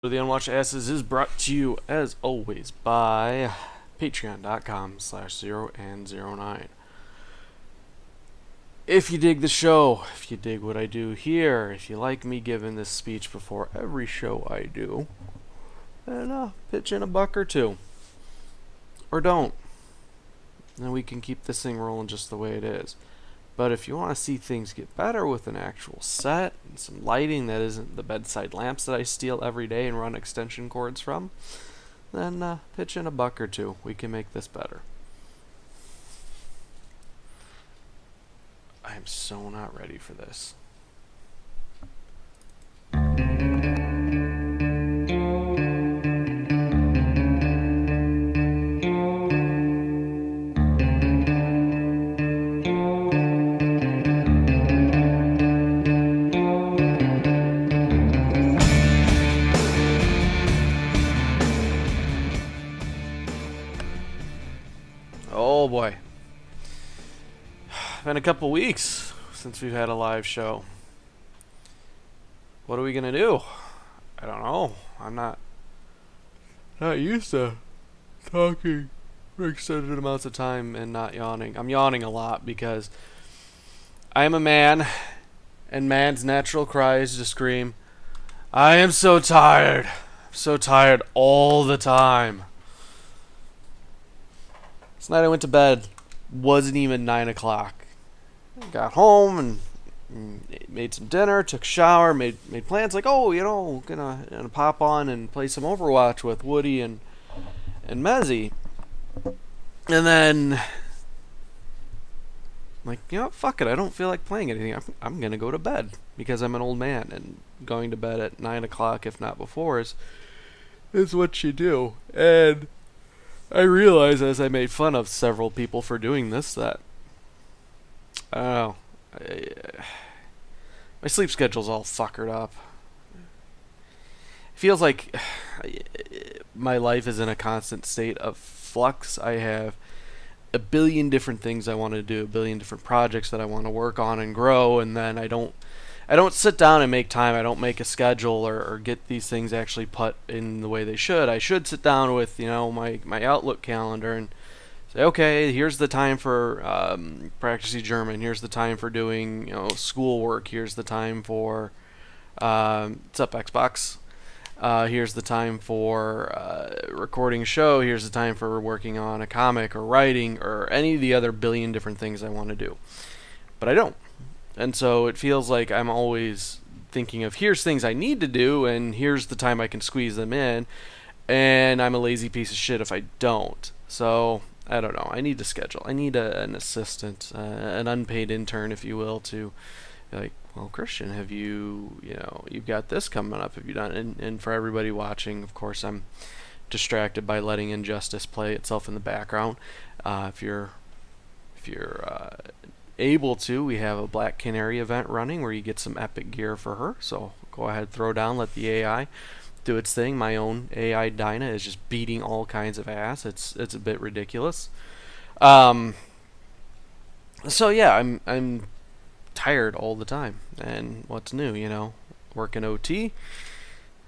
The Unwashed Asses is brought to you, as always, by patreon.com/0and09. If you dig the show, if you dig what I do here, if you like me giving this speech before every show I do, then pitch in a buck or two. Or don't. And we can keep this thing rolling just the way it is. But if you want to see things get better with an actual set and some lighting that isn't the bedside lamps that I steal every day and run extension cords from, then pitch in a buck or two. We can make this better. I am so not ready for this. Oh boy. Been a couple weeks since we've had a live show. What are we gonna do? I don't know. I'm not used to talking for extended amounts of time and not yawning. I'm yawning a lot because I am a man, and man's natural cry is to scream, I am so tired. I'm so tired all the time. Last night I went to bed, wasn't even 9 o'clock. Got home and made some dinner, took a shower, made plans like, gonna pop on and play some Overwatch with Woody and Mezzy. And then like, fuck it, I don't feel like playing anything. I'm gonna go to bed because I'm an old man, and going to bed at 9 o'clock, if not before, is what you do. And I realize, as I made fun of several people for doing this, that I don't know. My sleep schedule's all fuckered up. It feels like my life is in a constant state of flux. I have a billion different things I want to do, a billion different projects that I want to work on and grow, and then I don't sit down and make time. I don't make a schedule or get these things actually put in the way they should. I should sit down with my Outlook calendar and say, okay, here's the time for practicing German. Here's the time for doing schoolwork. Here's the time for what's up, Xbox. Here's the time for recording a show. Here's the time for working on a comic or writing or any of the other billion different things I want to do. But I don't. And so it feels like I'm always thinking of here's things I need to do and here's the time I can squeeze them in. And I'm a lazy piece of shit if I don't. So I don't know. I need to schedule. I need an assistant, an unpaid intern, if you will, to be like, well, Christian, have you've got this coming up. Have you done? And for everybody watching, of course, I'm distracted by letting Injustice play itself in the background. If you're able to, we have a Black Canary event running where you get some epic gear for her. So go ahead, throw down, let the AI do its thing. My own AI Dinah is just beating all kinds of ass. It's a bit ridiculous. So yeah, I'm tired all the time. And what's new, working OT,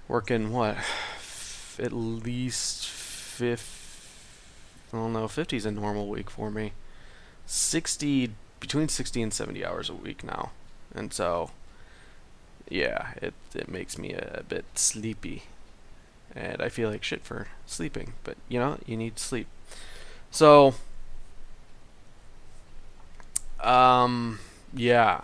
working at least 50's a normal week for me. Between 60 and 70 hours a week now. And so yeah, it makes me a bit sleepy. And I feel like shit for sleeping, but you need sleep. So yeah.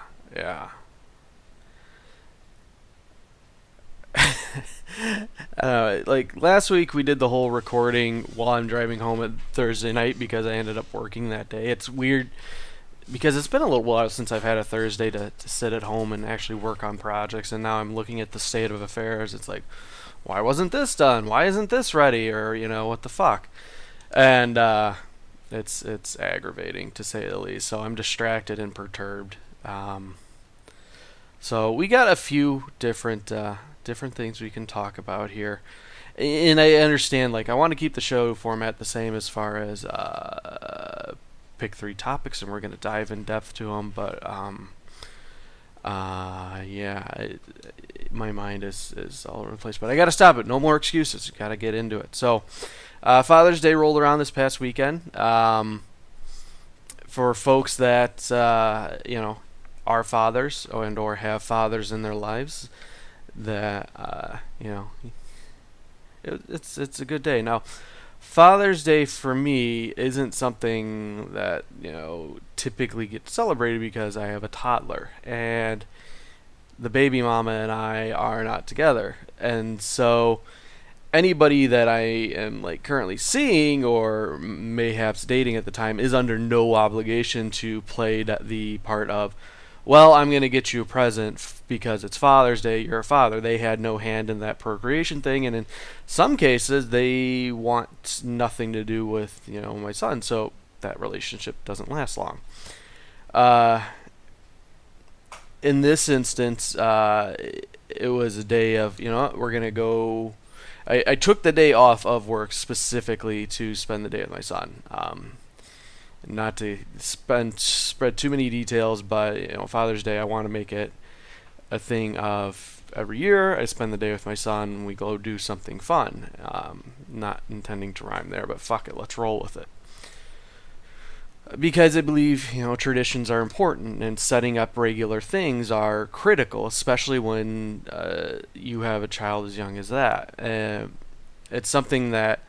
Like last week we did the whole recording while I'm driving home at Thursday night because I ended up working that day. It's weird because it's been a little while since I've had a Thursday to sit at home and actually work on projects, and now I'm looking at the state of affairs. It's like, why wasn't this done? Why isn't this ready? Or what the fuck? And it's aggravating, to say the least. So I'm distracted and perturbed. So we got a few different things we can talk about here. And I understand, like, I want to keep the show format the same as far as pick 3 topics, and we're going to dive in depth to them. But Yeah, my mind is all over the place, but I gotta stop it. No more excuses. Gotta get into it. So, Father's Day rolled around this past weekend. For folks that are fathers and or have fathers in their lives, that it's a good day. Now, Father's Day for me isn't something that typically gets celebrated because I have a toddler and the baby mama and I are not together, and so anybody that I am like currently seeing or mayhaps dating at the time is under no obligation to play the part of, well, I'm going to get you a present because it's Father's Day, you're a father. They had no hand in that procreation thing, and in some cases they want nothing to do with my son, so that relationship doesn't last long. In this instance, it was a day of, we're going to go. I took the day off of work specifically to spend the day with my son. Not to spread too many details, but Father's Day, I want to make it a thing of every year. I spend the day with my son, and we go do something fun. Not intending to rhyme there, but fuck it, let's roll with it. Because I believe traditions are important, and setting up regular things are critical, especially when you have a child as young as that. It's something that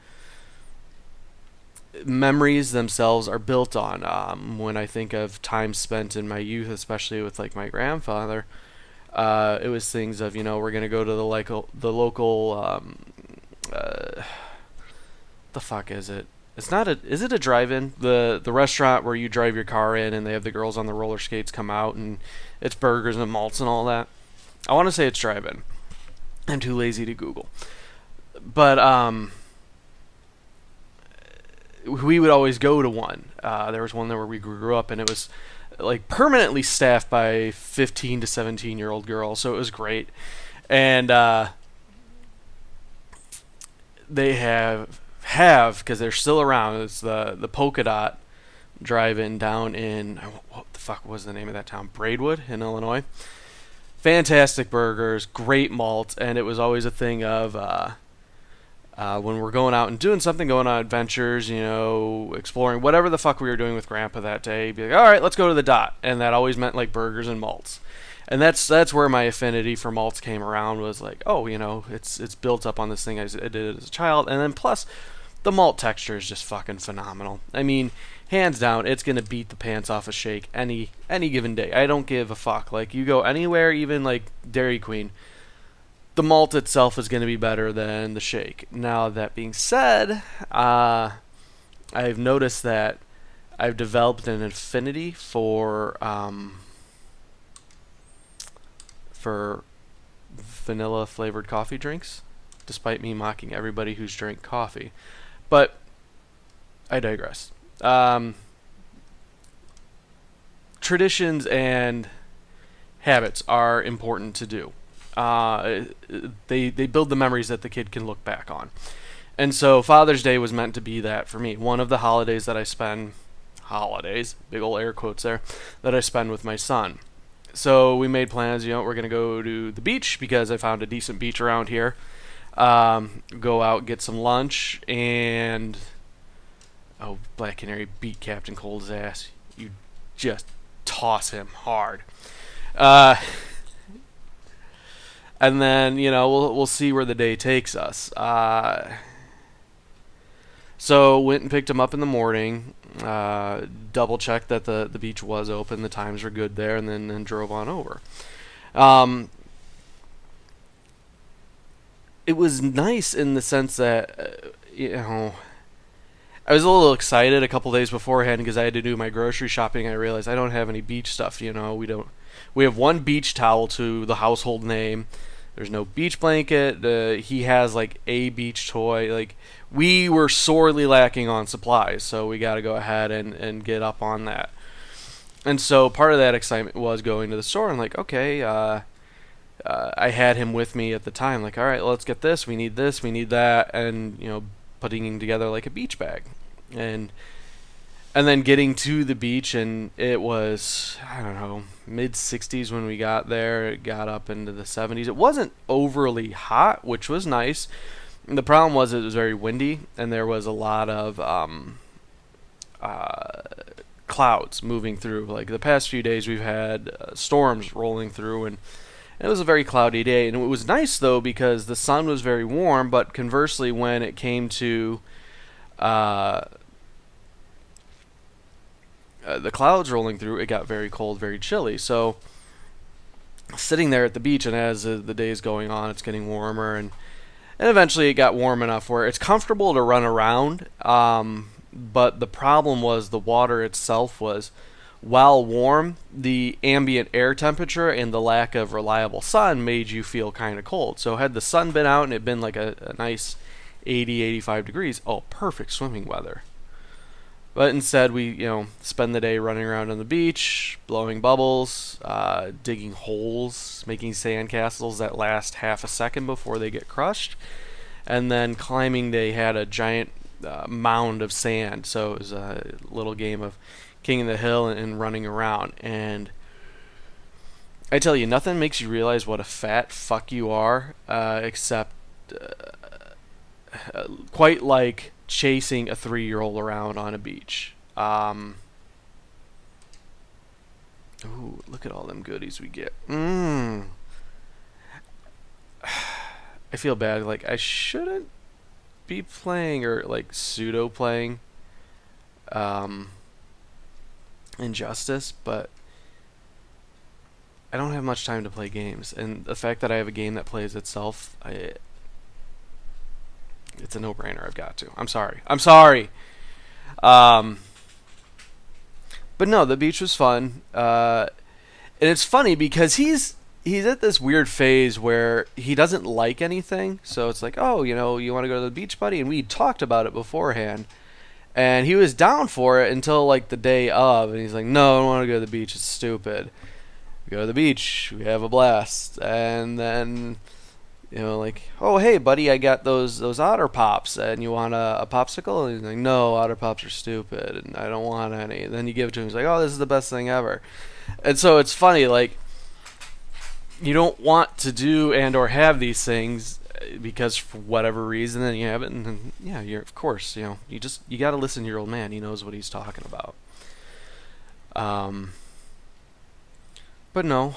memories themselves are built on. When I think of time spent in my youth, especially with like my grandfather, it was things of we're gonna go to the local the fuck is it? It's not a. Is it a drive-in? The restaurant where you drive your car in and they have the girls on the roller skates come out and it's burgers and malts and all that. I want to say it's drive-in. I'm too lazy to Google. But we would always go to one. There was one there where we grew up, and it was like permanently staffed by 15 to 17-year-old girls, so it was great. And they have because they're still around. It's the Polka Dot Drive-In down in, what the fuck was the name of that town? Braidwood in Illinois. Fantastic burgers, great malt, and it was always a thing of when we're going out and doing something, going on adventures, exploring, whatever the fuck we were doing with Grandpa that day, be like, all right, let's go to the Dot, and that always meant like burgers and malts. And that's where my affinity for malts came around, was like, oh, it's built up on this thing I did it as a child, and then plus the malt texture is just fucking phenomenal. I mean, hands down, it's gonna beat the pants off a shake any given day. I don't give a fuck. Like, you go anywhere, even like Dairy Queen, the malt itself is gonna be better than the shake. Now, that being said, I've noticed that I've developed an affinity for vanilla flavored coffee drinks, despite me mocking everybody who's drank coffee. But I digress. Traditions and habits are important to do. They build the memories that the kid can look back on. And so Father's Day was meant to be that for me. One of the holidays that I spend, big ol' air quotes there, that I spend with my son. So we made plans, we're going to go to the beach because I found a decent beach around here. Go out, get some lunch, and Black Canary beat Captain Cold's ass. You just toss him hard. And then, we'll see where the day takes us. So went and picked him up in the morning, double checked that the beach was open, the times were good there, and then drove on over. It was nice in the sense that, I was a little excited a couple days beforehand because I had to do my grocery shopping. I realized I don't have any beach stuff. We have one beach towel to the household name. There's no beach blanket. He has like a beach toy. Like, we were sorely lacking on supplies, so we got to go ahead and get up on that. And so part of that excitement was going to the store and like, okay, I had him with me at the time. Like, all right, let's get this. We need that, and putting together like a beach bag. And And then getting to the beach, and it was, I don't know, mid 60s when we got there. It got up into the 70s. It wasn't overly hot, which was nice. The problem was it was very windy, and there was a lot of uh, clouds moving through. Like the past few days, we've had storms rolling through, and it was a very cloudy day. And it was nice, though, because the sun was very warm, but conversely, when it came to the clouds rolling through, it got very cold, very chilly. So sitting there at the beach, and as the day's going on, it's getting warmer, and eventually it got warm enough where it's comfortable to run around. But the problem was the water itself was, while warm, the ambient air temperature and the lack of reliable sun made you feel kind of cold. So had the sun been out and it been like a nice 80, 85 degrees, oh, perfect swimming weather. But instead, we spend the day running around on the beach, blowing bubbles, digging holes, making sand castles that last half a second before they get crushed, and then climbing. They had a giant mound of sand, so it was a little game of king of the hill and running around. And I tell you, nothing makes you realize what a fat fuck you are, except quite like chasing a 3-year-old around on a beach. Ooh, look at all them goodies we get. I feel bad. Like, I shouldn't be playing, or like pseudo playing Injustice, but I don't have much time to play games, and the fact that I have a game that plays itself, it's a no-brainer. I've got to. I'm sorry. But no, the beach was fun. And it's funny because he's at this weird phase where he doesn't like anything. So it's like, oh, you want to go to the beach, buddy? And we talked about it beforehand. And he was down for it until like the day of. And he's like, no, I don't want to go to the beach. It's stupid. We go to the beach. We have a blast. And then... like, oh, hey, buddy, I got those Otter Pops, and you want a popsicle? And he's like, no, Otter Pops are stupid, and I don't want any. And then you give it to him, he's like, oh, this is the best thing ever. And so it's funny, like, you don't want to do and or have these things because for whatever reason, then you have it, and then, yeah, you're, of course, you got to listen to your old man. He knows what he's talking about. But no.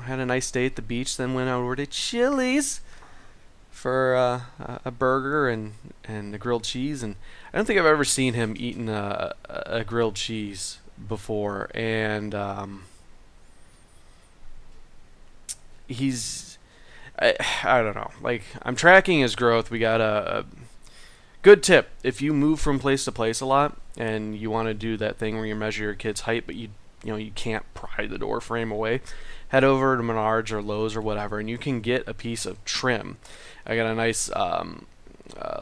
Had a nice day at the beach, then went over to Chili's for a burger and a grilled cheese. And I don't think I've ever seen him eating a grilled cheese before. And I don't know. Like, I'm tracking his growth. We got a good tip. If you move from place to place a lot and you want to do that thing where you measure your kid's height, but you can't pry the door frame away, head over to Menards or Lowe's or whatever, and you can get a piece of trim. I got a nice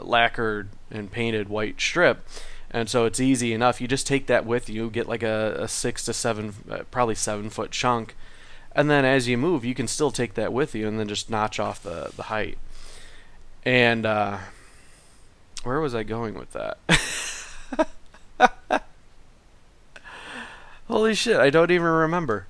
lacquered and painted white strip, and so it's easy enough. You just take that with you, get like a 6 to 7, probably 7-foot chunk, and then as you move, you can still take that with you and then just notch off the height. And where was I going with that? Holy shit, I don't even remember.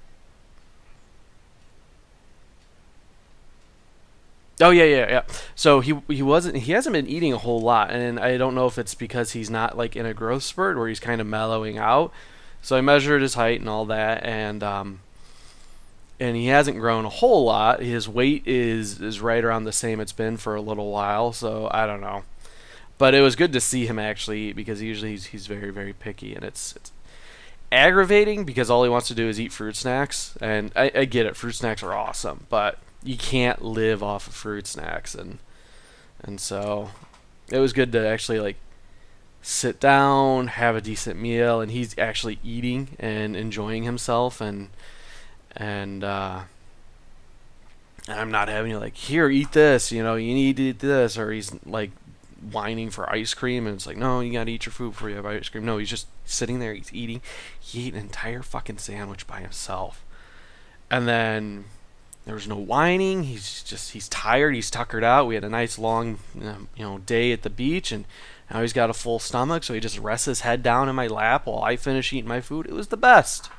Oh yeah. So he hasn't been eating a whole lot, and I don't know if it's because he's not like in a growth spurt where he's kind of mellowing out. So I measured his height and all that, and he hasn't grown a whole lot. His weight is right around the same it's been for a little while, so I don't know. But it was good to see him actually eat, because usually he's very, very picky, and it's aggravating because all he wants to do is eat fruit snacks. And I get it, fruit snacks are awesome, but you can't live off of fruit snacks, and so it was good to actually like sit down, have a decent meal, and he's actually eating and enjoying himself, and I'm not having to like, here, eat this, you need to eat this, or he's like whining for ice cream, and it's like, no, you gotta eat your food before you have ice cream. No, he's just sitting there, he's eating. He ate an entire fucking sandwich by himself. And then There was no whining. He's tired. He's tuckered out. We had a nice long day at the beach, and now he's got a full stomach, so he just rests his head down in my lap while I finish eating my food. It was the best.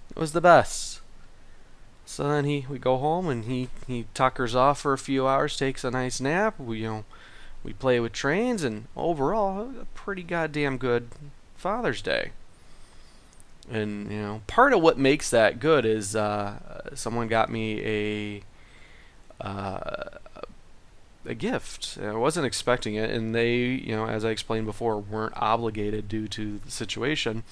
It was the best. So then we go home, and he tuckers off for a few hours, takes a nice nap. We play with trains, and overall, a pretty goddamn good Father's Day. And part of what makes that good is someone got me a gift. I wasn't expecting it, and they, as I explained before, weren't obligated due to the situation.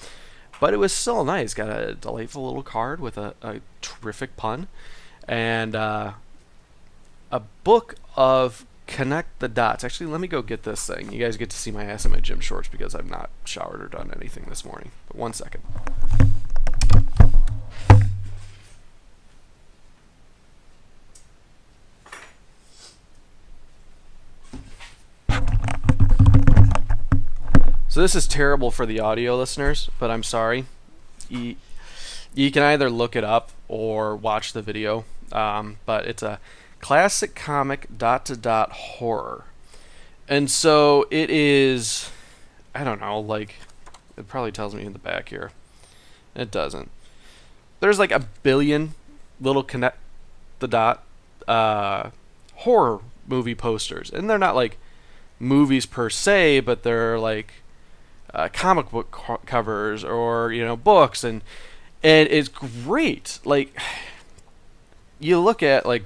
But it was still nice. Got a delightful little card with a terrific pun, and a book of Connect the Dots. Actually, let me go get this thing. You guys get to see my ass in my gym shorts because I've not showered or done anything this morning. But 1 second. So this is terrible for the audio listeners, but I'm sorry. You can either look it up or watch the video, but it's a classic comic dot-to-dot horror. And so it is, I don't know, like, it probably tells me in the back here. It doesn't. There's like a billion little Connect the Dot horror movie posters. And they're not like movies per se, but they're like comic book covers or, books. And it's great. Like, you look at, like,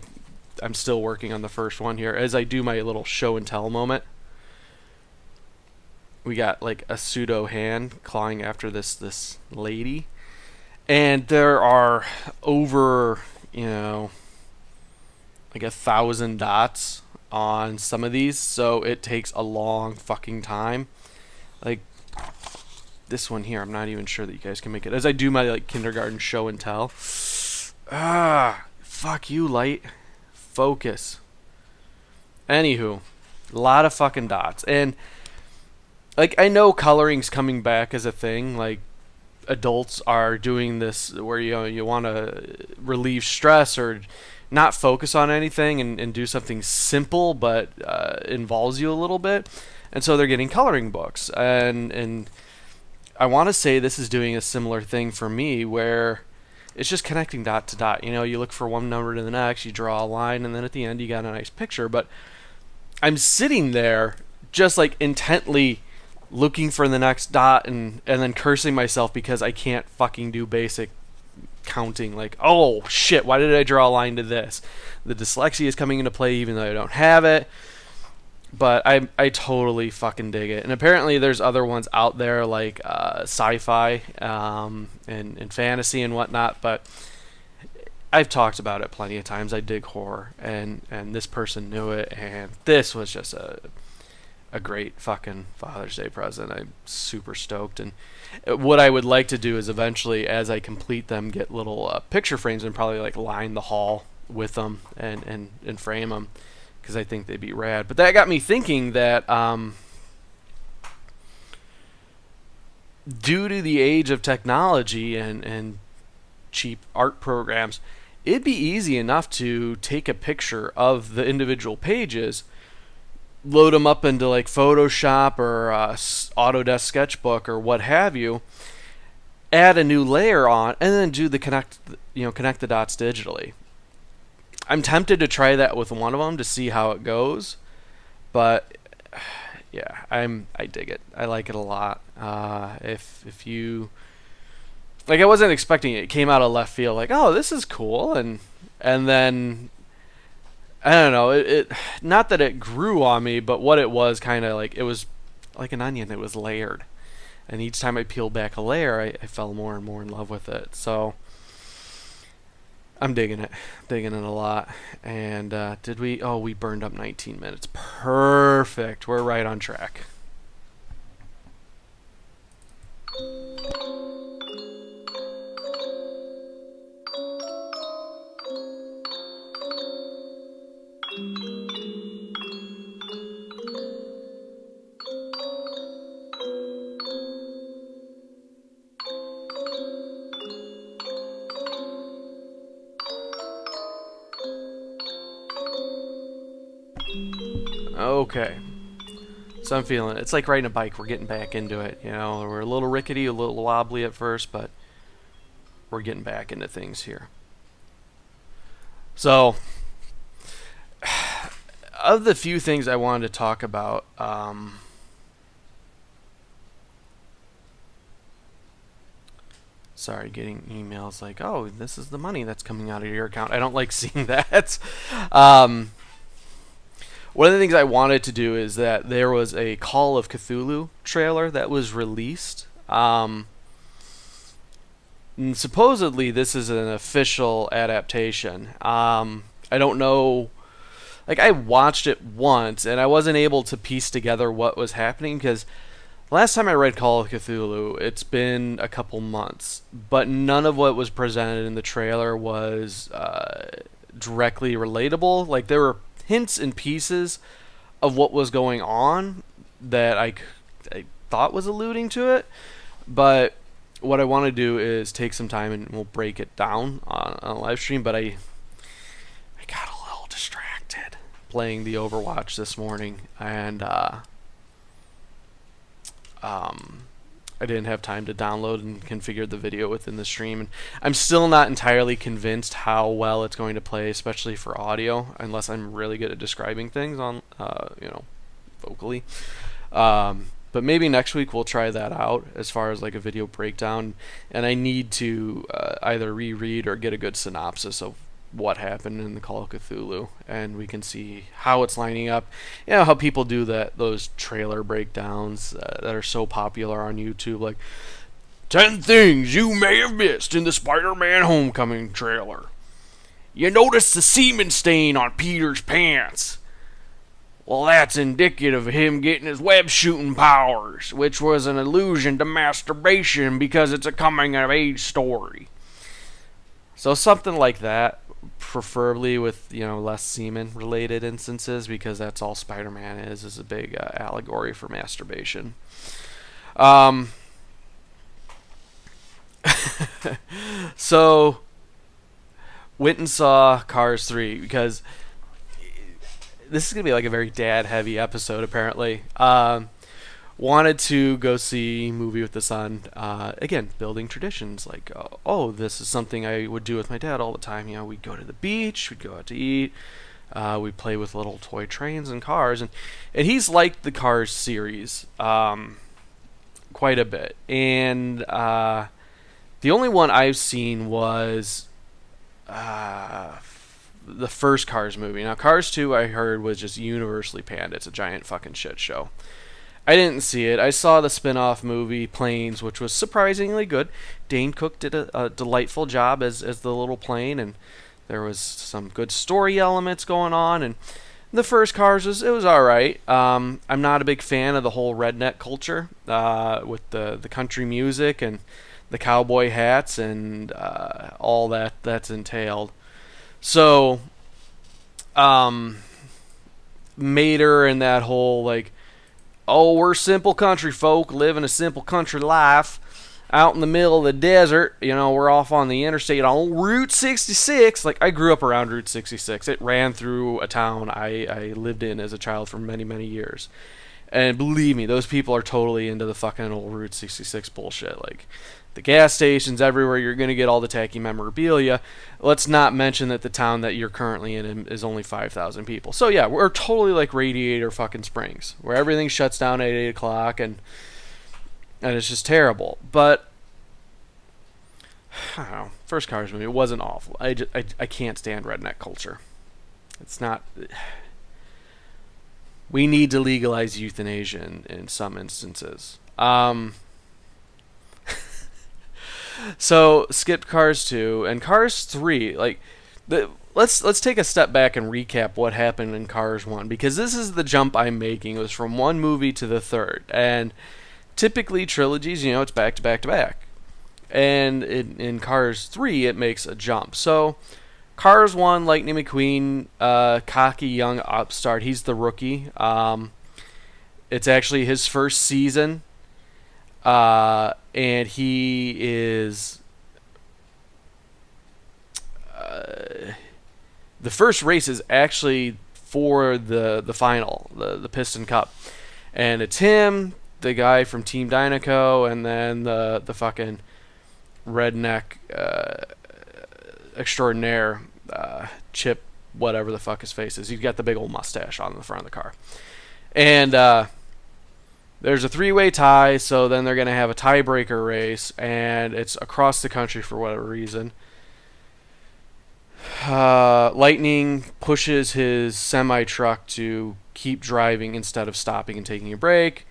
I'm still working on the first one here as I do my little show and tell moment. We got like a pseudo hand clawing after this lady, and there are over like 1,000 dots on some of these, so it takes a long fucking time. Like this one here, I'm not even sure that you guys can make it as I do my like kindergarten show and tell. Fuck you, light. Focus. Anywho, a lot of fucking dots. And like, I know coloring's coming back as a thing. Like, adults are doing this where you want to relieve stress or not focus on anything and do something simple but involves you a little bit. And so they're getting coloring books. And I want to say this is doing a similar thing for me where it's just connecting dot to dot. You look for one number to the next, you draw a line, and then at the end you got a nice picture. But I'm sitting there just like intently looking for the next dot and then cursing myself because I can't fucking do basic counting. Like, oh shit, why did I draw a line to this? The dyslexia is coming into play even though I don't have it. But I totally fucking dig it. And apparently there's other ones out there like sci-fi and fantasy and whatnot. But I've talked about it plenty of times. I dig horror. And this person knew it. And this was just a great fucking Father's Day present. I'm super stoked. And what I would like to do is eventually, as I complete them, get little picture frames and probably like line the hall with them and frame them. Because I think they'd be rad. But that got me thinking that due to the age of technology and cheap art programs, it'd be easy enough to take a picture of the individual pages, load them up into like Photoshop or Autodesk Sketchbook or what have you, add a new layer on, and then do the connect the dots digitally. I'm tempted to try that with one of them to see how it goes, but yeah, I dig it. I like it a lot. If you like, I wasn't expecting it. It came out of left field, like, oh, this is cool, and then I don't know. It not that it grew on me, but what it was kind of like, it was like an onion. It was layered, and each time I peeled back a layer, I fell more and more in love with it. So I'm digging it a lot. And we burned up 19 minutes. Perfect. We're right on track. Okay. So I'm feeling it. It's like riding a bike. We're getting back into it. You know, we're a little rickety, a little wobbly at first, but we're getting back into things here. So, of the few things I wanted to talk about, sorry, getting emails like, oh, this is the money that's coming out of your account. I don't like seeing that. One of the things I wanted to do is that there was a Call of Cthulhu trailer that was released. And supposedly, this is an official adaptation. I don't know. Like, I watched it once, and I wasn't able to piece together what was happening, because last time I read Call of Cthulhu, it's been a couple months, but none of what was presented in the trailer was directly relatable. Like, there were hints and pieces of what was going on that I thought was alluding to it, but what I want to do is take some time and we'll break it down on a live stream. But I got a little distracted playing the Overwatch this morning, and I didn't have time to download and configure the video within the stream. And I'm still not entirely convinced how well it's going to play, especially for audio, unless I'm really good at describing things on, vocally. But maybe next week we'll try that out as far as like a video breakdown. And I need to either reread or get a good synopsis of what happened in the Call of Cthulhu, and we can see how it's lining up. You know how people do those trailer breakdowns that are so popular on YouTube, like 10 things you may have missed in the Spider-Man Homecoming trailer. You notice the semen stain on Peter's pants. Well, that's indicative of him getting his web shooting powers, which was an allusion to masturbation because it's a coming-of-age story. So something like that, preferably with less semen-related instances, because that's all Spider-Man is a big allegory for masturbation. So, went and saw Cars 3 because this is going to be like a very dad-heavy episode, apparently. Wanted to go see Movie with the Son. Again, building traditions. Like, this is something I would do with my dad all the time. We'd go to the beach, we'd go out to eat, we'd play with little toy trains and cars. And he's liked the Cars series quite a bit. And the only one I've seen was the first Cars movie. Now, Cars 2, I heard, was just universally panned. It's a giant fucking shit show. I didn't see it. I saw the spin-off movie, Planes, which was surprisingly good. Dane Cook did a delightful job as the little plane, and there was some good story elements going on. And the first Cars was alright. I'm not a big fan of the whole redneck culture with the country music and the cowboy hats and all that's entailed. So, Mater and that whole, like, we're simple country folk living a simple country life out in the middle of the desert. We're off on the interstate on Route 66. Like, I grew up around Route 66. It ran through a town I lived in as a child for many, many years. And believe me, those people are totally into the fucking old Route 66 bullshit. Like, the gas stations everywhere, you're going to get all the tacky memorabilia. Let's not mention that the town that you're currently in is only 5,000 people. So yeah, we're totally like Radiator fucking Springs, where everything shuts down at 8 o'clock and it's just terrible. But I don't know, first Cars movie, it wasn't awful. I can't stand redneck culture. It's not. We need to legalize euthanasia in some instances. So, skipped Cars 2 and Cars 3. Like, let's take a step back and recap what happened in Cars 1, because this is the jump I'm making. It was from one movie to the third, and typically trilogies, it's back to back to back. And in Cars 3, it makes a jump. So, Cars 1, Lightning McQueen, cocky young upstart. He's the rookie. It's actually his first season. And he is the first race is actually for the final, the Piston Cup. And it's him, the guy from Team Dynaco, and then the fucking redneck extraordinaire, Chip, whatever the fuck his face is. He's got the big old mustache on the front of the car. And there's a 3-way tie, so then they're going to have a tiebreaker race, and it's across the country for whatever reason. Lightning pushes his semi-truck to keep driving instead of stopping and taking a break.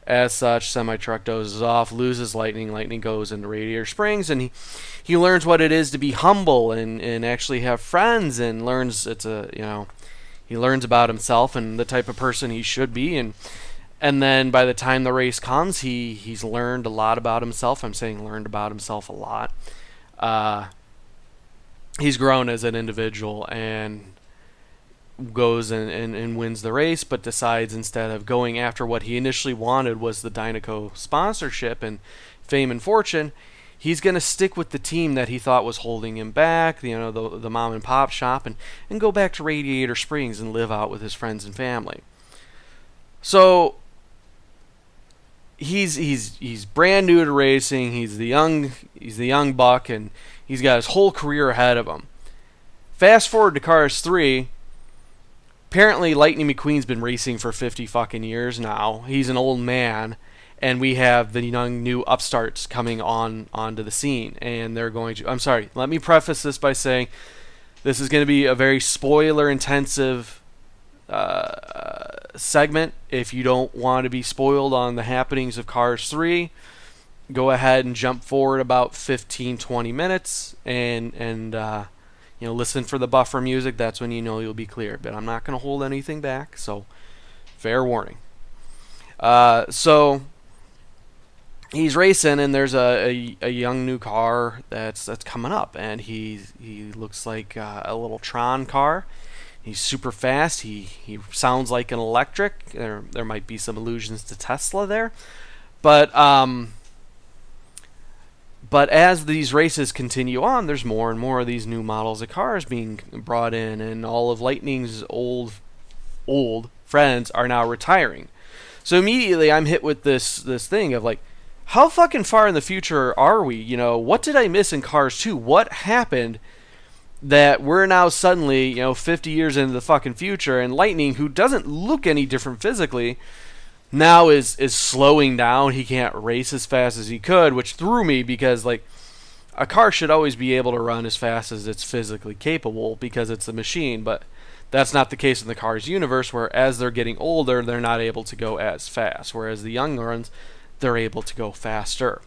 As such, semi-truck dozes off, loses Lightning. Lightning goes into Radiator Springs, and he learns what it is to be humble and actually have friends, and learns he learns about himself and the type of person he should be, and then by the time the race comes, he's learned a lot about himself. I'm saying learned about himself a lot. He's grown as an individual and goes and wins the race, but decides instead of going after what he initially wanted was the Dynaco sponsorship and fame and fortune, he's going to stick with the team that he thought was holding him back, the mom and pop shop, and go back to Radiator Springs and live out with his friends and family. So he's brand new to racing. He's the young buck, and he's got his whole career ahead of him. Fast forward to Cars 3. Apparently, Lightning McQueen's been racing for 50 fucking years now. He's an old man, and we have the young new upstarts coming onto the scene, and they're going to. I'm sorry. Let me preface this by saying this is going to be a very spoiler-intensive segment. If you don't want to be spoiled on the happenings of Cars 3, go ahead and jump forward about 15-20 minutes and listen for the buffer music. That's when you'll be clear. But I'm not going to hold anything back, so fair warning. So he's racing, and there's a young new car that's coming up, and he looks like a little Tron car. He's super fast. He sounds like an electric. There might be some allusions to Tesla there, but as these races continue on, there's more and more of these new models of cars being brought in, and all of Lightning's old friends are now retiring. So immediately I'm hit with this thing of like, how fucking far in the future are we? What did I miss in Cars 2? What happened that we're now suddenly, 50 years into the fucking future, and Lightning, who doesn't look any different physically, now is slowing down. He can't race as fast as he could, which threw me because, like, a car should always be able to run as fast as it's physically capable because it's a machine, but that's not the case in the Cars universe, where as they're getting older, they're not able to go as fast, whereas the young ones, they're able to go faster.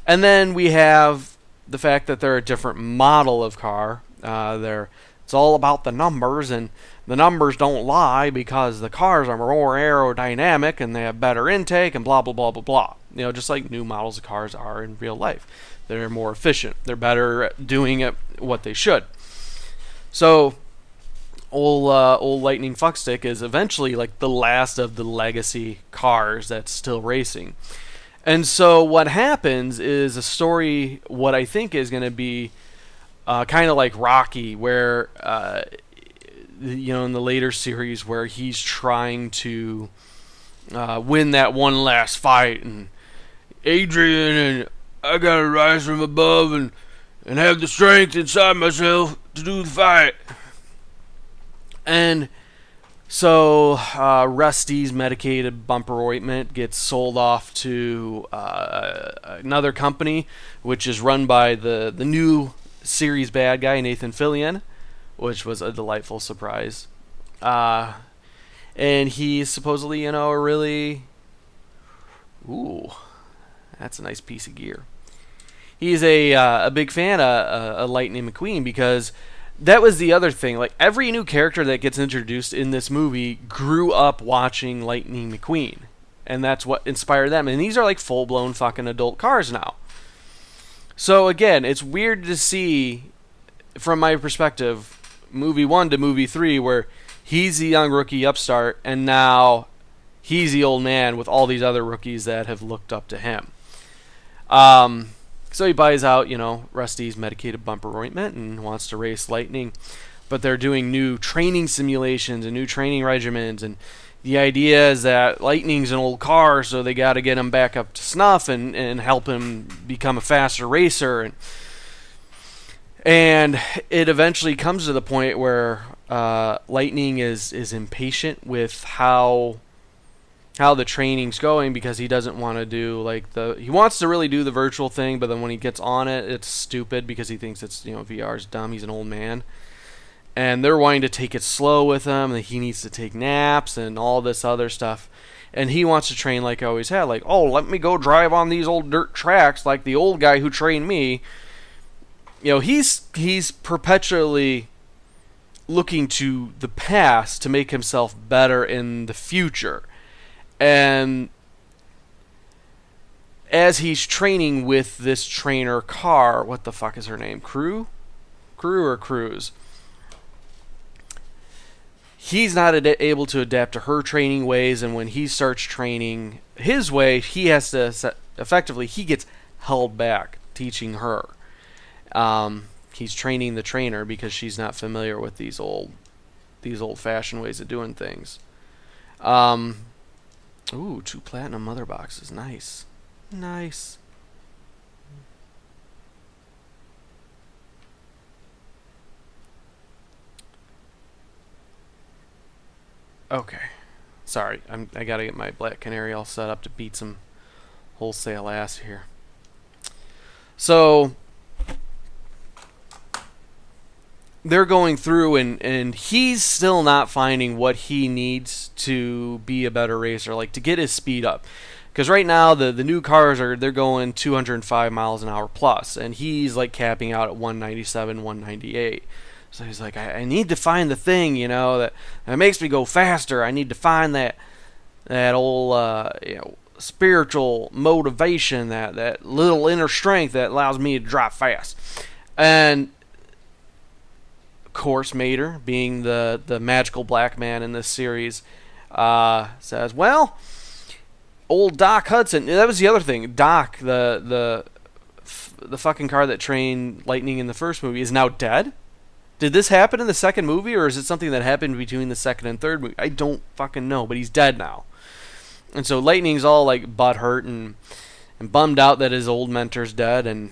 And then we have the fact that they're a different model of car. It's all about the numbers, and the numbers don't lie because the cars are more aerodynamic and they have better intake and blah, blah, blah, blah, blah. Just like new models of cars are in real life. They're more efficient. They're better at doing it what they should. So old Lightning Fuckstick is eventually like the last of the legacy cars that's still racing. And so what happens is a story, what I think is going to be kind of like Rocky, where in the later series, where he's trying to win that one last fight, and Adrian, and I gotta rise from above and have the strength inside myself to do the fight. And so Rusty's medicated bumper ointment gets sold off to another company, which is run by the new series bad guy, Nathan Fillion, which was a delightful surprise. And he's supposedly, a really... Ooh, that's a nice piece of gear. He's a big fan of Lightning McQueen, because that was the other thing. Like, every new character that gets introduced in this movie grew up watching Lightning McQueen. And that's what inspired them. And these are like full-blown fucking adult cars now. So again, it's weird to see, from my perspective, movie 1 to movie 3, where he's the young rookie upstart, and now he's the old man with all these other rookies that have looked up to him. So he buys out, Rusty's medicated bumper ointment and wants to race Lightning. but they're doing new training simulations and new training regimens, and the idea is that Lightning's an old car, so they got to get him back up to snuff and help him become a faster racer. And it eventually comes to the point where Lightning is impatient with how the training's going, because he doesn't want to do he wants to really do the virtual thing, but then when he gets on it, it's stupid because he thinks it's, VR's dumb. He's an old man. And they're wanting to take it slow with him, and he needs to take naps and all this other stuff. And he wants to train like I always had, let me go drive on these old dirt tracks like the old guy who trained me. He's perpetually looking to the past to make himself better in the future. And as he's training with this trainer car, what the fuck is her name? Crew or Cruz? He's not able to adapt to her training ways, and when he starts training his way, he has to effectively, he gets held back teaching her. He's training the trainer because she's not familiar with these old-fashioned ways of doing things. Ooh, 2 platinum mother boxes, nice. Okay. Sorry, I gotta get my Black Canary all set up to beat some wholesale ass here. So they're going through, and he's still not finding what he needs to be a better racer, to get his speed up. Because right now the new cars they're going 205 miles an hour plus, and he's capping out at 197, 198. So he's like, I need to find the thing, that makes me go faster. I need to find that old spiritual motivation, that little inner strength that allows me to drive fast. And of course, Mater, being the magical black man in this series, says, well, old Doc Hudson. That was the other thing. Doc, the fucking car that trained Lightning in the first movie, is now dead. Did this happen in the second movie, or is it something that happened between the second and third movie? I don't fucking know, but he's dead now. And so Lightning's all butthurt and bummed out that his old mentor's dead, and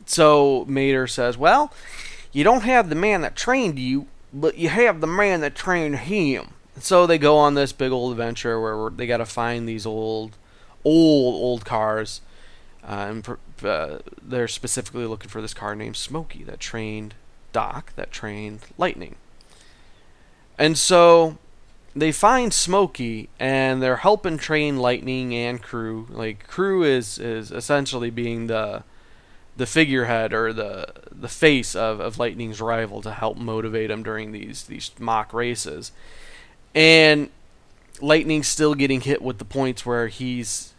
so Mater says, well, you don't have the man that trained you, but you have the man that trained him. And so they go on this big old adventure where they got to find these old cars, and they're specifically looking for this car named Smokey that trained Doc, that trained Lightning. And so they find Smokey, and they're helping train Lightning and Crew. Crew is essentially being the figurehead or the face of Lightning's rival to help motivate him during these mock races. And Lightning's still getting hit with the points where he's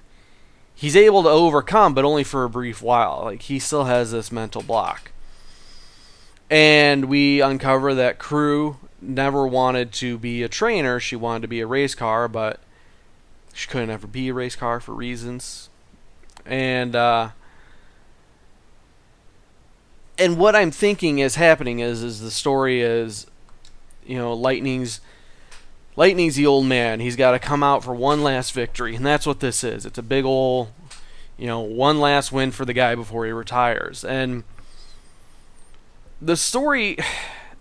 able to overcome, but only for a brief while. He still has this mental block. And we uncover that Crew never wanted to be a trainer. She wanted to be a race car, but she couldn't ever be a race car for reasons. And what I'm thinking is happening is the story is, Lightning's the old man. He's got to come out for one last victory, and that's what this is. It's a big old, one last win for the guy before he retires. And the story,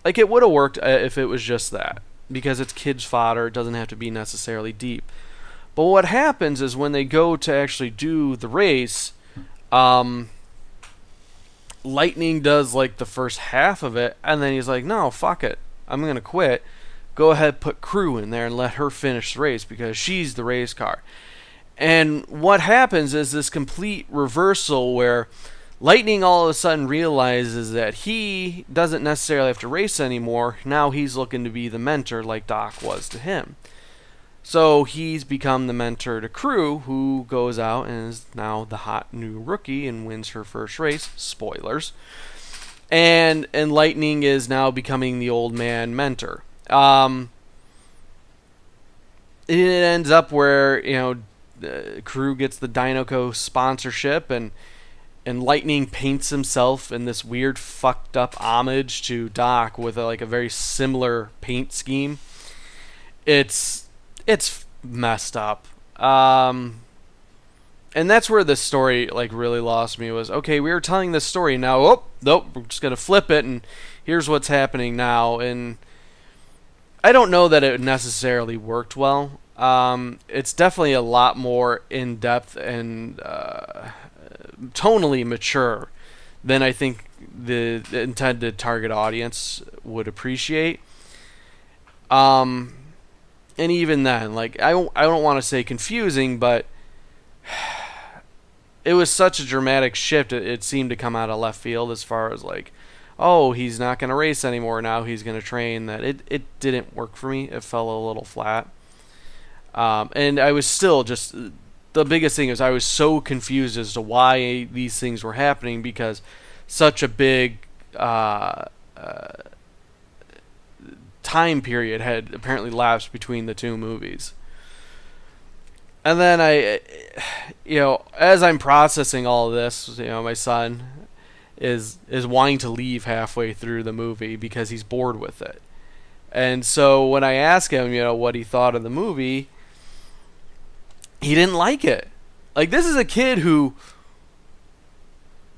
it would have worked if it was just that, because it's kids' fodder. It doesn't have to be necessarily deep. But what happens is when they go to actually do the race, Lightning does the first half of it, and then he's like, no, fuck it, I'm going to quit. Go ahead, put Crew in there and let her finish the race because she's the race car. And what happens is this complete reversal where Lightning all of a sudden realizes that he doesn't necessarily have to race anymore. Now he's looking to be the mentor like Doc was to him. So he's become the mentor to Crew, who goes out and is now the hot new rookie and wins her first race. Spoilers. And Lightning is now becoming the old man mentor. It ends up where, crew gets the Dinoco sponsorship, and Lightning paints himself in this weird fucked up homage to Doc with like a very similar paint scheme. It's messed up. And that's where the story like really lost me. Was okay, we were telling this story, now oh nope, we're just gonna flip it and here's what's happening now. And I don't know that it necessarily worked well. It's definitely a lot more in depth and tonally mature than I think the intended target audience would appreciate. And even then, like I don't want to say confusing, but it was such a dramatic shift. It seemed to come out of left field as far as like, oh, he's not going to race anymore. Now he's going to train. That it didn't work for me. It fell a little flat. And I was still just, the biggest thing is I was so confused as to why these things were happening, because such a big time period had apparently lapsed between the two movies. And then as I'm processing all of this, my son is wanting to leave halfway through the movie because he's bored with it. And so when I ask him, what he thought of the movie, he didn't like it. Like, this is a kid who,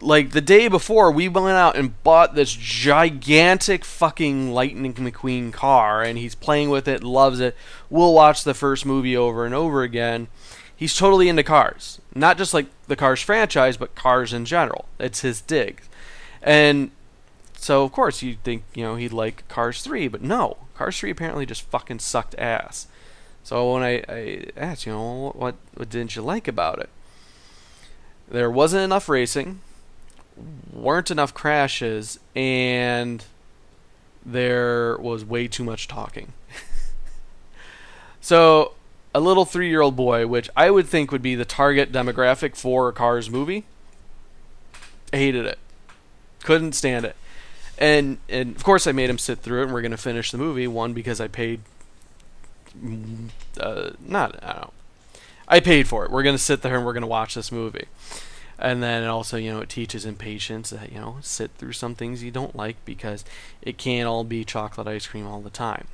like, the day before, we went out and bought this gigantic fucking Lightning McQueen car, and he's playing with it, loves it. We'll watch the first movie over and over again. He's totally into cars. Not just, like, the Cars franchise, but cars in general. It's his dig. And so, of course, you'd think, he'd like Cars 3, but no. Cars 3 apparently just fucking sucked ass. So when I asked, what didn't you like about it? There wasn't enough racing, weren't enough crashes, and there was way too much talking. So a little 3-year-old boy, which I would think would be the target demographic for a Cars movie, hated it. Couldn't stand it. And of course I made him sit through it, and we're going to finish the movie. One, because I paid... I paid for it. We're going to sit there and we're going to watch this movie. And then also, it teaches him patience that, sit through some things you don't like, because it can't all be chocolate ice cream all the time.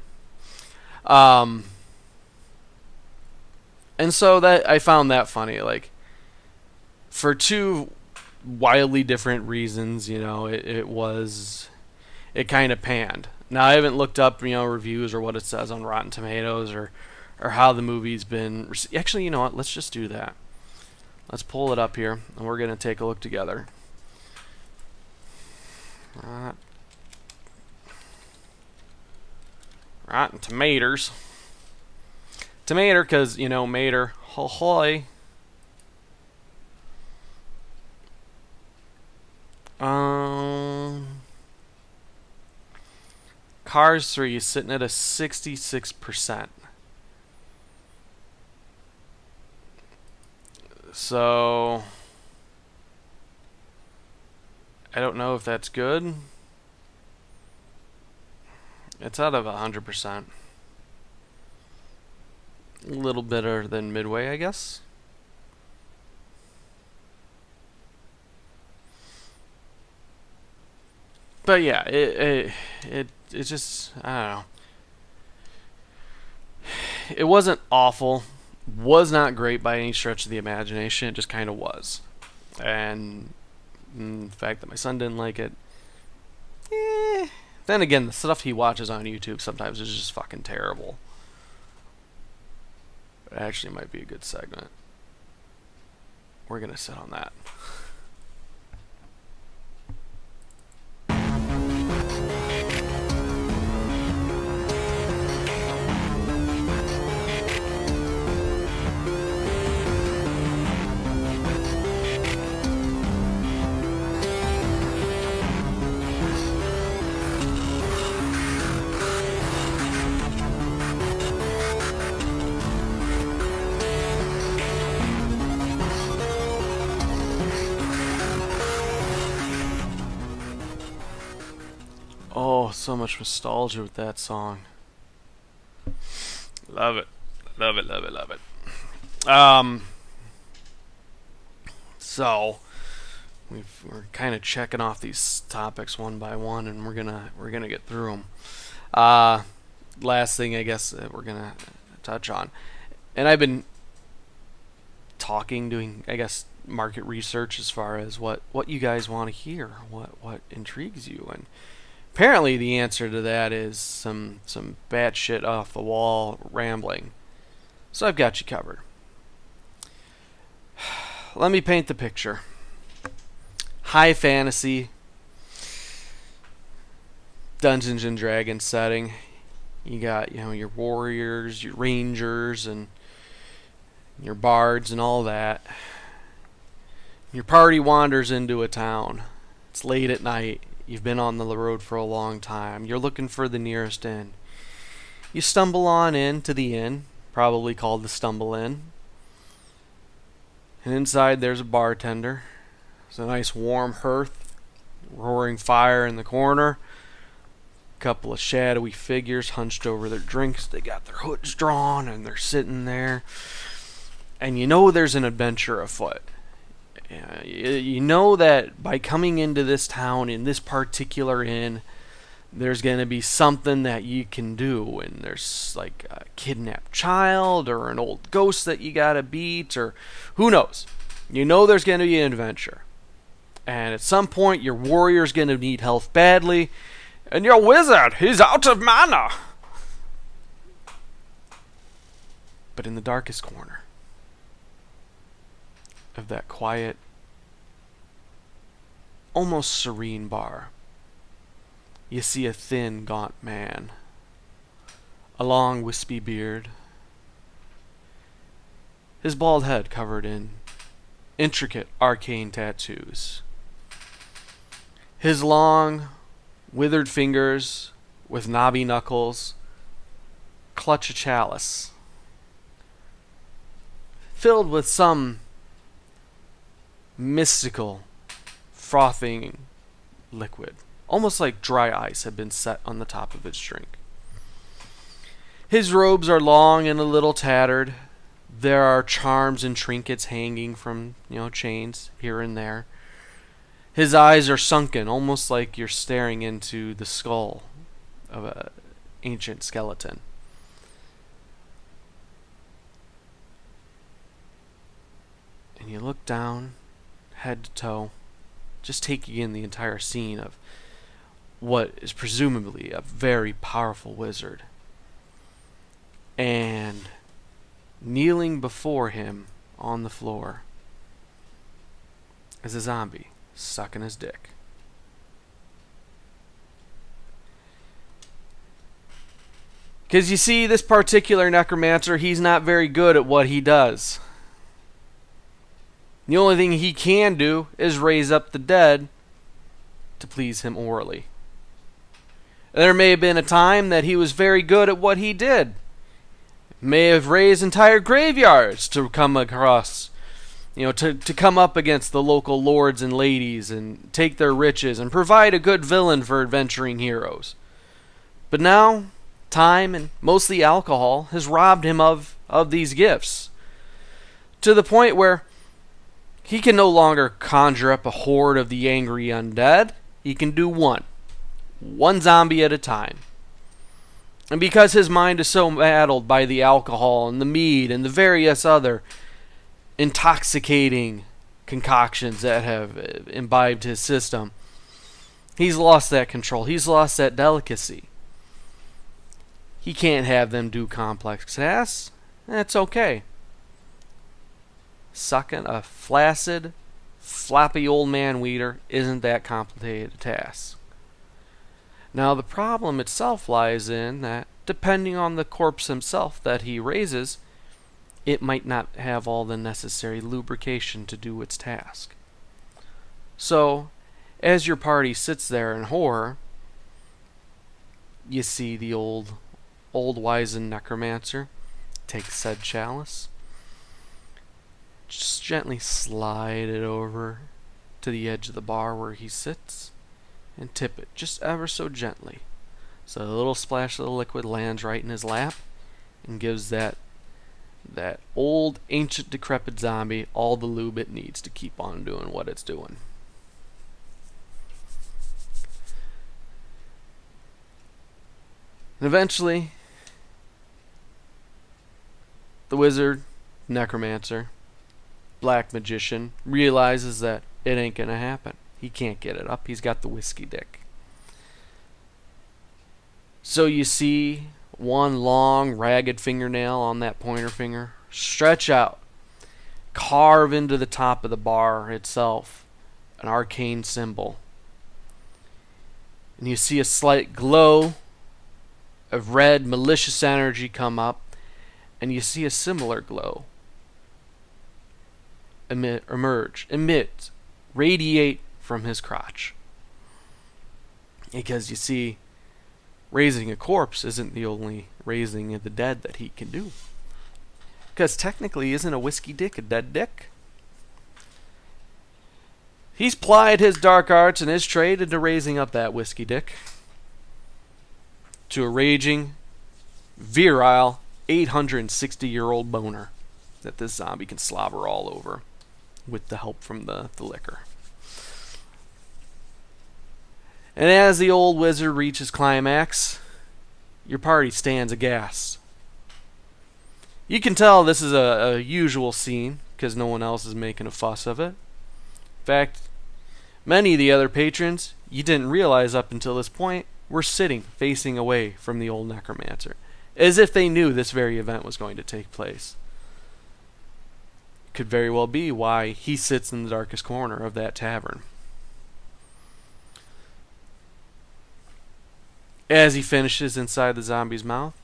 And so that I found that funny, like, for two wildly different reasons, it kind of panned. Now, I haven't looked up, reviews or what it says on Rotten Tomatoes or how the movie's been... Actually, you know what? Let's just do that. Let's pull it up here, and we're going to take a look together. Rotten Tomatoes. Tomato, because, Mater. Ho-hoy. Cars 3 is sitting at a 66%. So I don't know if that's good. It's out of 100%. A little better than Midway, I guess. But yeah, it just, I don't know. It wasn't awful. Was not great by any stretch of the imagination. It just kind of was. And the fact that my son didn't like it, then again, the stuff he watches on YouTube sometimes is just fucking terrible. It actually might be a good segment. We're going to sit on that. Oh, so much nostalgia with that song. Love it. Love it, love it, love it. So we're kind of checking off these topics one by one, and we're gonna get through them. Last thing I guess that we're gonna touch on, and I've been doing I guess market research as far as what you guys want to hear, what intrigues you, and apparently the answer to that is some batshit off the wall rambling. So I've got you covered. Let me paint the picture. High fantasy, Dungeons and Dragons setting. You got, your warriors, your rangers, and your bards and all that. Your party wanders into a town. It's late at night. You've been on the road for a long time. You're looking for the nearest inn. You stumble on into the inn, probably called the Stumble Inn. And inside there's a bartender. There's a nice warm hearth, roaring fire in the corner. Couple of shadowy figures hunched over their drinks. They got their hoods drawn and they're sitting there. And there's an adventure afoot. You know that by coming into this town in this particular inn, there's going to be something that you can do. And there's like a kidnapped child or an old ghost that you got to beat, or who knows. There's going to be an adventure. And at some point, your warrior's going to need health badly. And your wizard, he's out of mana. But in the darkest corner of that quiet, almost serene bar, you see a thin, gaunt man. A long, wispy beard. His bald head covered in intricate, arcane tattoos. His long, withered fingers with knobby knuckles clutch a chalice filled with some mystical, frothing liquid, almost like dry ice had been set on the top of his drink. His robes are long and a little tattered. There are charms and trinkets hanging from, chains here and there. His eyes are sunken, almost like you're staring into the skull of an ancient skeleton. And you look down, head to toe, just taking in the entire scene of what is presumably a very powerful wizard. And kneeling before him on the floor is a zombie sucking his dick. Because you see, this particular necromancer, he's not very good at what he does. The only thing he can do is raise up the dead to please him orally. There may have been a time that he was very good at what he did. May have raised entire graveyards to come across, to come up against the local lords and ladies and take their riches and provide a good villain for adventuring heroes. But now, time and mostly alcohol has robbed him of these gifts, to the point where he can no longer conjure up a horde of the angry undead. He can do one zombie at a time. And because his mind is so addled by the alcohol and the mead and the various other intoxicating concoctions that have imbibed his system, he's lost that control. He's lost that delicacy. He can't have them do complex tasks. That's okay. Sucking a flaccid, floppy old man weeder isn't that complicated a task. Now, the problem itself lies in that, depending on the corpse himself that he raises, it might not have all the necessary lubrication to do its task. So, as your party sits there in horror, you see the old wizened necromancer take said chalice, just gently slide it over to the edge of the bar where he sits, and tip it just ever so gently, so a little splash of the liquid lands right in his lap and gives that that old, ancient, decrepit zombie all the lube it needs to keep on doing what it's doing. And eventually, the wizard, necromancer, black magician realizes that it ain't gonna happen. He can't get it up. He's got the whiskey dick. So you see one long, ragged fingernail on that pointer finger stretch out, carve into the top of the bar itself an arcane symbol. And you see a slight glow of red, malicious energy come up, and you see a similar glow emit, radiate from his crotch. Because you see, raising a corpse isn't the only raising of the dead that he can do. Because technically, isn't a whiskey dick a dead dick? He's plied his dark arts and his trade into raising up that whiskey dick to a raging, virile, 860-year-old boner that this zombie can slobber all over with the help from the liquor. And as the old wizard reaches climax, your party stands aghast. You can tell this is a usual scene because no one else is making a fuss of it. In fact, many of the other patrons, you didn't realize up until this point, were sitting facing away from the old necromancer, as if they knew this very event was going to take place. Could very well be why he sits in the darkest corner of that tavern. As he finishes inside the zombie's mouth,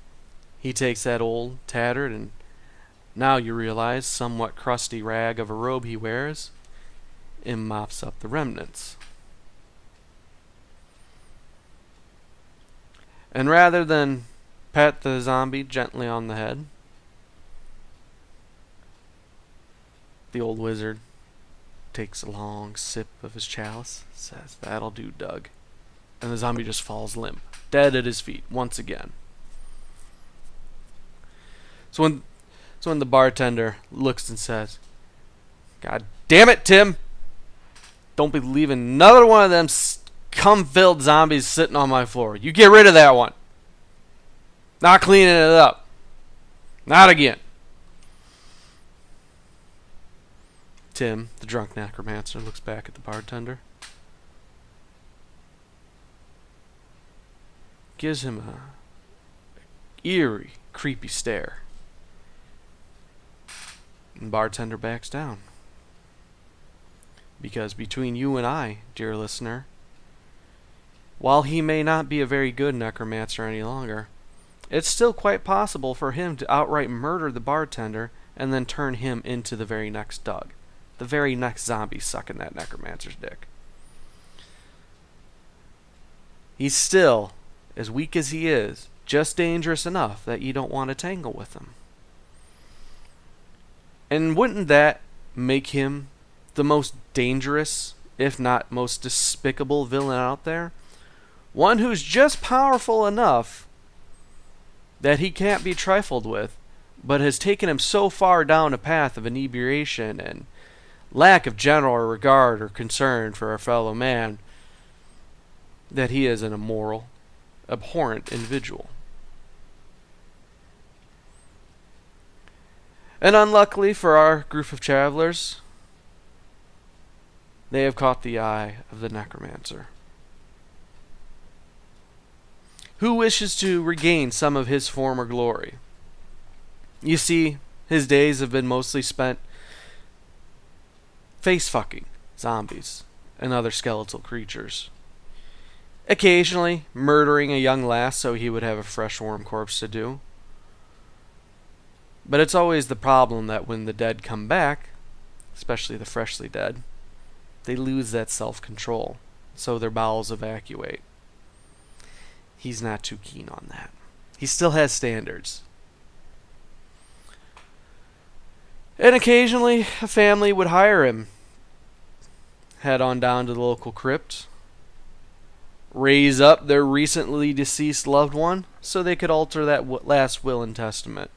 he takes that old, tattered, and now you realize somewhat crusty rag of a robe he wears and mops up the remnants. And rather than pat the zombie gently on the head, the old wizard takes a long sip of his chalice, says, "That'll do, Doug." And the zombie just falls limp, dead at his feet once again. So when the bartender looks and says, "God damn it, Tim! Don't be leaving another one of them cum-filled zombies sitting on my floor. You get rid of that one. Not cleaning it up. Not again." Tim, the drunk necromancer, looks back at the bartender. Gives him a eerie, creepy stare. And the bartender backs down. Because between you and I, dear listener, while he may not be a very good necromancer any longer, it's still quite possible for him to outright murder the bartender and then turn him into the very next Doug. The very next zombie sucking that necromancer's dick. He's still, as weak as he is, just dangerous enough that you don't want to tangle with him. And wouldn't that make him the most dangerous, if not most despicable villain out there? One who's just powerful enough that he can't be trifled with, but has taken him so far down a path of inebriation and lack of general regard or concern for a fellow man that he is an immoral, abhorrent individual. And unluckily for our group of travelers, they have caught the eye of the necromancer, who wishes to regain some of his former glory. You see, his days have been mostly spent face-fucking zombies and other skeletal creatures. Occasionally murdering a young lass so he would have a fresh warm corpse to do. But it's always the problem that when the dead come back, especially the freshly dead, they lose that self-control, so their bowels evacuate. He's not too keen on that. He still has standards. And occasionally, a family would hire him. Head on down to the local crypt. Raise up their recently deceased loved one so they could alter that last will and testament.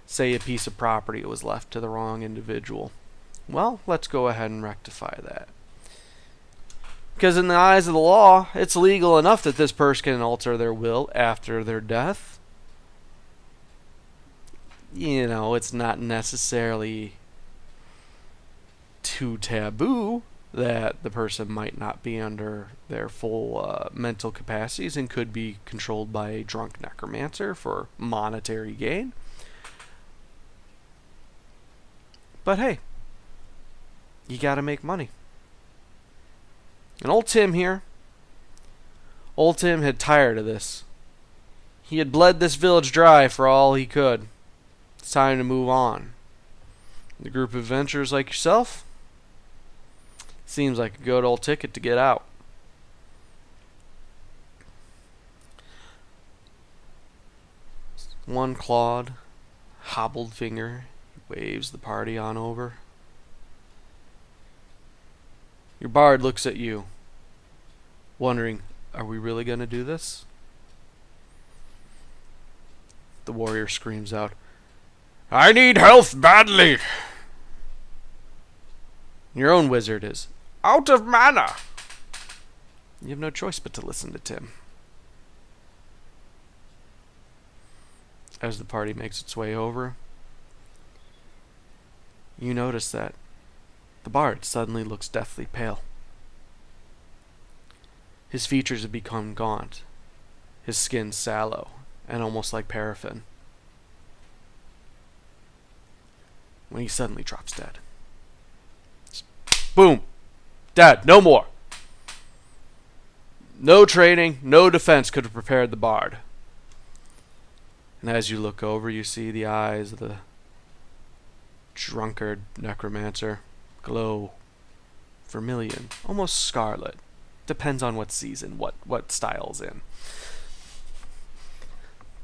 Say a piece of property was left to the wrong individual. Well, let's go ahead and rectify that. Because in the eyes of the law, it's legal enough that this person can alter their will after their death. You know, it's not necessarily too taboo that the person might not be under their full mental capacities and could be controlled by a drunk necromancer for monetary gain. But hey, you gotta make money. And old Tim here, old Tim had tired of this. He had bled this village dry for all he could. It's time to move on. The group of adventurers like yourself, seems like a good old ticket to get out. One clawed, hobbled finger waves the party on over. Your bard looks at you, wondering, are we really going to do this? The warrior screams out, I need health badly. Your own wizard is out of mana. You have no choice but to listen to Tim. As the party makes its way over, you notice that the bard suddenly looks deathly pale. His features have become gaunt, his skin sallow, and almost like paraffin, when he suddenly drops dead. Boom! Dead. No more. No training, no defense could have prepared the bard. And as you look over, you see the eyes of the drunkard necromancer glow vermilion, almost scarlet. Depends on what season, what style's in.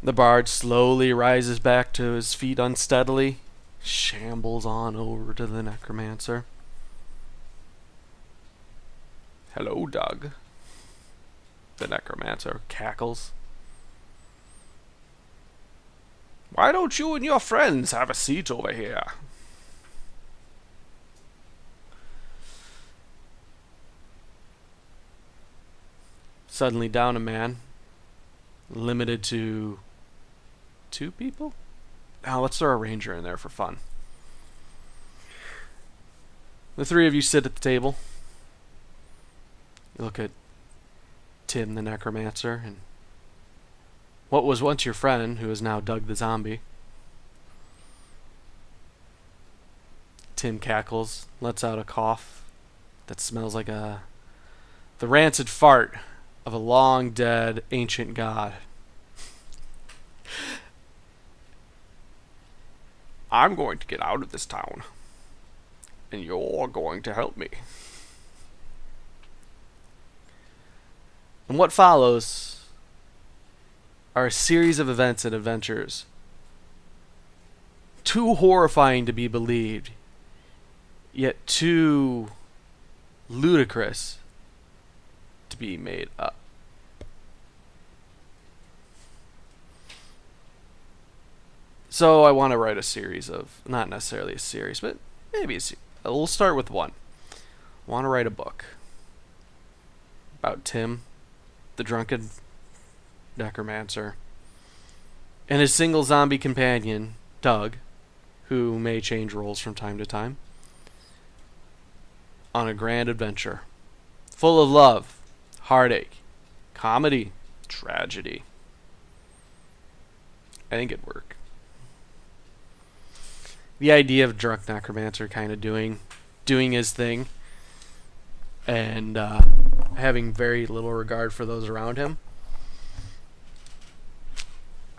The bard slowly rises back to his feet unsteadily, shambles on over to the necromancer. Hello, Doug. The necromancer cackles. Why don't you and your friends have a seat over here? Suddenly down a man. Limited to 2 people? Now let's throw a ranger in there for fun. The 3 of you sit at the table. You look at Tim the necromancer and what was once your friend, who is now Doug the zombie. Tim cackles, lets out a cough that smells like the rancid fart of a long dead ancient god. I'm going to get out of this town, and you're going to help me. And what follows are a series of events and adventures, too horrifying to be believed, yet too ludicrous to be made up. So I want to write a series of, not necessarily a series, but maybe we'll start with one. I want to write a book about Tim, the drunken necromancer, and his single zombie companion, Doug, who may change roles from time to time, on a grand adventure, full of love, heartache, comedy, tragedy. I think it'd work. The idea of drunk necromancer kind of doing his thing and having very little regard for those around him.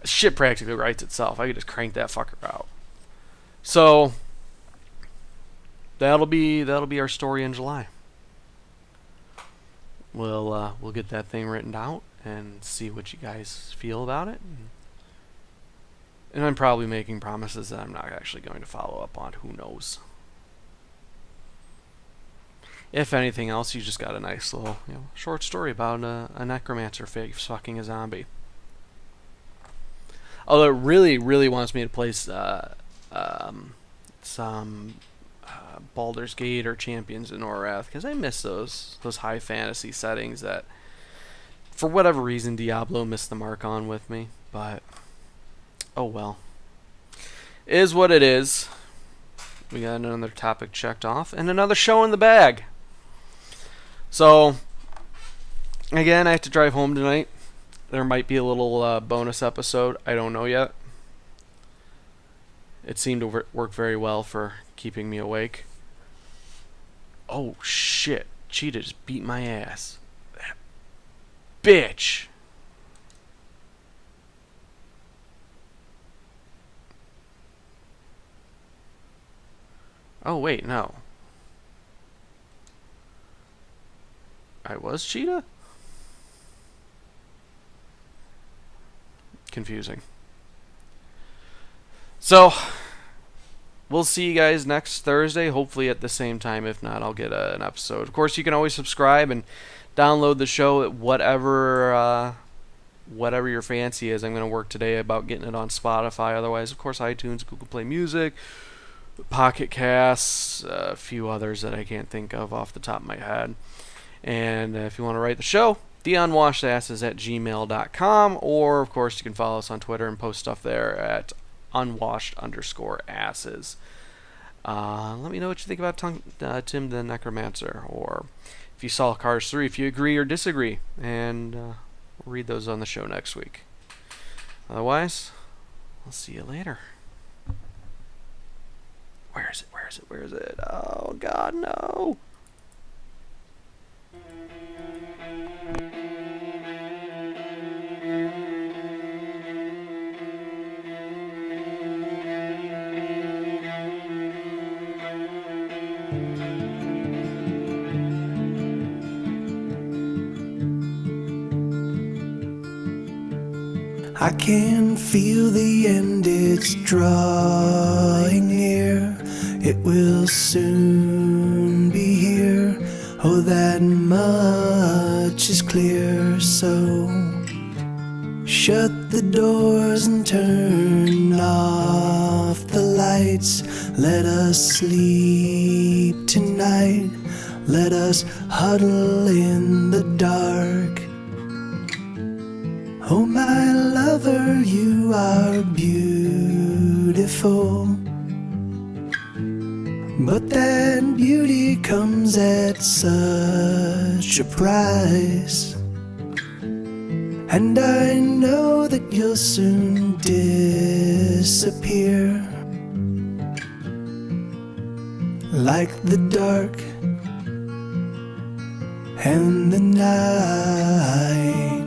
Shit practically writes itself. I could just crank that fucker out. So that'll be our story in July. We'll get that thing written out and see what you guys feel about it. And I'm probably making promises that I'm not actually going to follow up on. Who knows? If anything else, you just got a nice little short story about a necromancer fucking a zombie. Although it really, really wants me to play some Baldur's Gate or Champions of Norrath, because I miss those high fantasy settings that, for whatever reason, Diablo missed the mark on with me. But oh well, it is what it is. We got another topic checked off and another show in the bag. So again, I have to drive home tonight. There might be a little bonus episode. I don't know yet. It seemed to work very well for keeping me awake. Oh shit! Cheetah just beat my ass. That bitch. Oh wait, no. I was Cheetah? Confusing. So, we'll see you guys next Thursday, hopefully at the same time. If not, I'll get an episode. Of course, you can always subscribe and download the show at whatever your fancy is. I'm going to work today about getting it on Spotify. Otherwise, of course, iTunes, Google Play Music, Pocket Casts, a few others that I can't think of off the top of my head. And if you want to write the show, theunwashedasses@gmail.com, or of course you can follow us on Twitter and post stuff there at unwashed_asses. Let me know what you think about Tim the Necromancer, or if you saw Cars 3, if you agree or disagree, and we'll read those on the show next week. Otherwise, I'll see you later. Where is it? Where is it? Where is it? Oh God, no! I can feel the end, it's drawing near. It will soon be here. Oh, that much is clear. So shut the doors and turn off the lights. Let us sleep tonight. Let us huddle in the dark. Oh, my lover, you are beautiful, but that beauty comes at such a price. And I know that you'll soon disappear, like the dark and the night.